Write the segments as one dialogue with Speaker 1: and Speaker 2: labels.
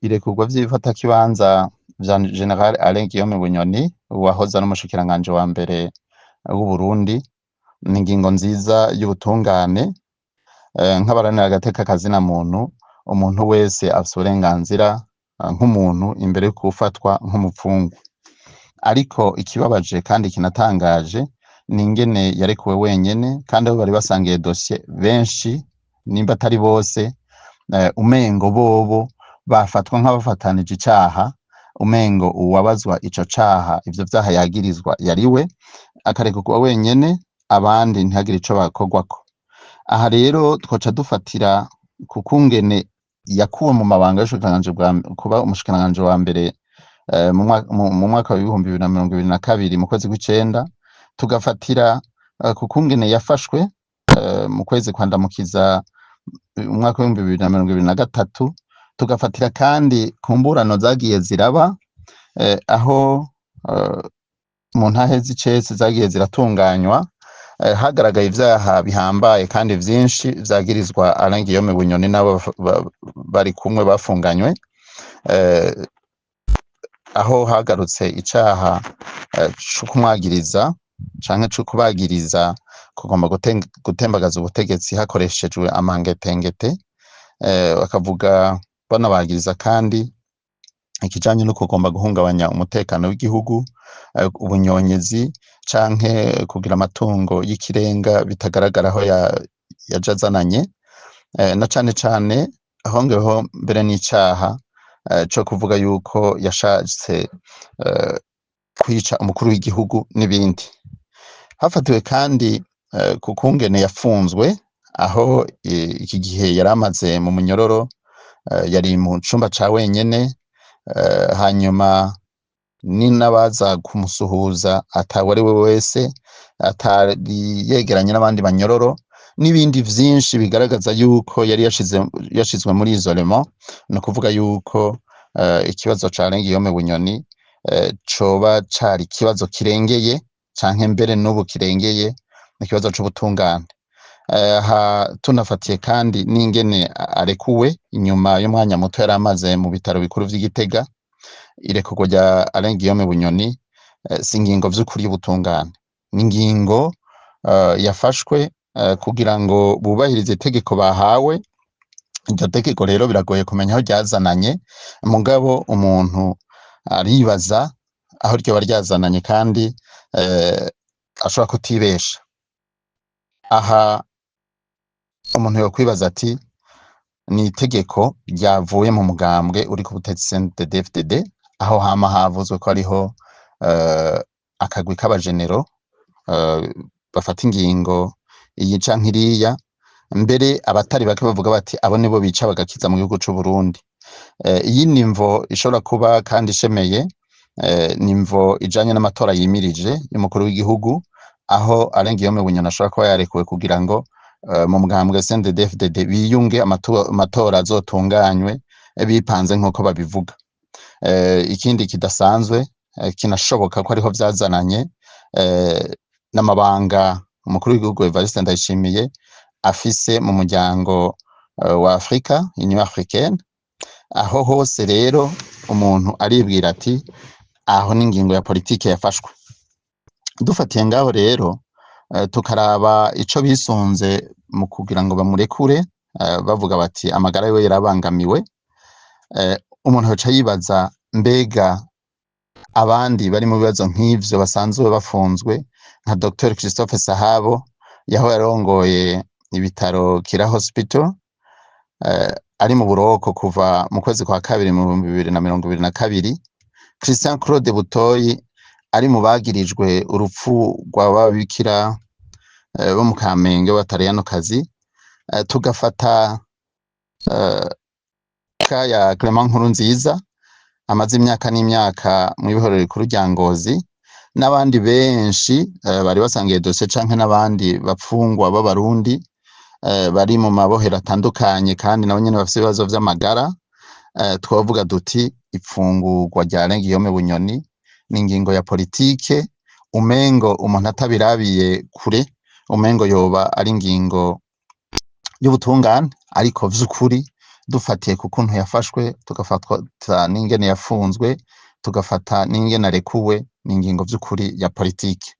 Speaker 1: irekurwa vy'ifatakibanza vya General Alain Guillaume Bunyoni wahoze ari umushikiranganji wa mbere w'Uburundi ni ingingo nziza y'ubutungane. Nk'abaranira agateka kazina muntu, umuntu wese afise uburenganzira nk'umuntu imbere yo gufatwa nk'umupfungwa. Ariko ikibabaje kandi kinatangaje ni ingene yarekuwe wenyene, kandi abo bari basangiye dosiye benshi nimba atari bose, umengo bobo bafatwa nk'abafatanije icaha, umengo uwabazwa ico caha, ivyo vyaha yagirizwa yariwe, akarekurwa wenyene, abandi ntihagire ico bakorwako. Aha rero twoca dufatira ku kungene yakuwe mu mabanga y'ubushikiranganji kuba umushikiranganji wa mbere mu mwaka wa 2022 mu kwezi kw'icenda, tugafatira ku kungene yafashwe mu kwezi kwa Ndamukiza umwaka wa 2023, tugafatira kandi ku mburano zagiye ziraba aho mu ntahe z'icese zagiye ziratunganywa, hagaragaye ivyaha bihambaye kandi vyinshi vyagirizwa Alain Guillaume Bunyoni nabo bari kumwe bafunganywe, aho hagarutse icaha co kumwagiriza canke co kubagiriza kugomba gutembagaza ubutegetsi hakoreshejwe amangetengete, bakavuga banabagiriza kandi ikijanye no kugomba guhungabanya umutekano w'igihugu, ubunyonyezi canke kugira amatungo y'ikirenga bitagaragara aho yaje azananye, na cane cane hongeweho mbere n'icaha co kuvuga yuko yashatse kwica umukuru w'igihugu n'ibindi. Hafatiwe kandi ku kungene yafunzwe, aho iki gihe yari amaze mu munyororo, yari mu cumba ca wenyene, hanyuma ni n'abaza kumusuhuza atawe ari we wese, atari yegeranye n'abandi banyororo, n'ibindi vyinshi bigaragaza yuko yari yashizwe muri isolement. ni ukuvuga yuko ikibazo ca Alain Guillaume Bunyoni coba cari ikibazo kirengeye canke mbere n'ubu kirengeye ikibazo c'ubutungane. Tunafatiye kandi n'ingene arekuwe inyuma y'umwanya muto yari amaze mu bitaro bikuru vy'i Gitega. Irekurwa rya Alain Guillaume Bunyoni si ingingo vy'ukuri y'ubutungane, ni ingingo yafashwe kugira ngo bubahirize itegeko bahawe. Iryo tegeko rero biragoye kumenya aho ryazananye, mugabo umuntu aribaza aho ryoba ryazananye kandi ashobora kutibesha. Aha umuntu yokwibaza ati ni itegeko ryavuye mu mugambwe uri ku butegetsi CNDD-FDD, aho hama havuzwe ko ariho akagwi k'abajenero bafata ingingo iyi canke iriya, mbere abatari bake bavuga bati abo nibo bica bagakiza mu gihugu c'Uburundi. Iyi ni imvo ishobora kuba kandi ishemeye, ni imvo ijanye n'amatora yimirije y'umukuru w'igihugu, aho Alain Guillaume Bunyoni ashobora kuba yarekuwe kugira ngo mu mugambwe CNDD-FDD biyunge amatora azotunganywe bipanze nk'uko babivuga. Ikindi kidasanzwe kinashoboka ko ariho vyazananye n'amabanga umukuru w'igihugu Evariste Ndayishimiye afise mu muryango wa Afrika, Union Africaine. Aho hose rero umuntu aribwira ati aho n'ingingo ya politike yafashwe. Dufatiye ngaho rero tukaraba ico bisunze mu kugira ngo bamurekure, bavuga bati amagara yiwe yarabangamiwe, umuntu yoca yibaza mbega abandi bari mu bibazo nk'ivyo basanzwe bafunzwe nka Dr Christophe Sahabo yaho yarongoye ibitaro Kira Hospital, ari mu buroko kuva mu kwezi kwa kabiri mu 2022. Christian Claude Butoyi ari mu bagirijwe urupfu rw'ababikira bo mu Kamenge b'Abataliyanokazi. Tugafata ya Clement Nkurunziza amaze imyaka n'imyaka mu ibohero rikuru rya Ngozi, n'abandi benshi bari basangiye dosiye canke n'abandi bapfungwa b'Abarundi bari mu mabohero atandukanye kandi nabo nyene bafise ibibazo vy'amagara. Twavuga duti ipfungurwa rya Alain Guillaume Bunyoni ni ingingo ya politike, umengo umuntu atabirabiye kure, umengo yoba ari ingingo y'ubutungane, ariko vy'ukuri dufatiye ku kuntu yafashwe, tugafata n'ingene yafunzwe, tugafata n'ingene arekuwe, n'ingingo vy'ukuri ya politike.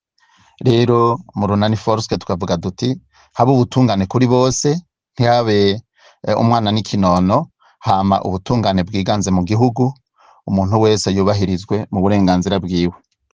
Speaker 1: Rero mu runani forske tukavuga duti habe ubutungane kuri bose, ntihabe umwana n'ikinono, hama ubutungane bwiganze mu gihugu, umuntu wese yubahirizwe mu burenganzira bwiwe.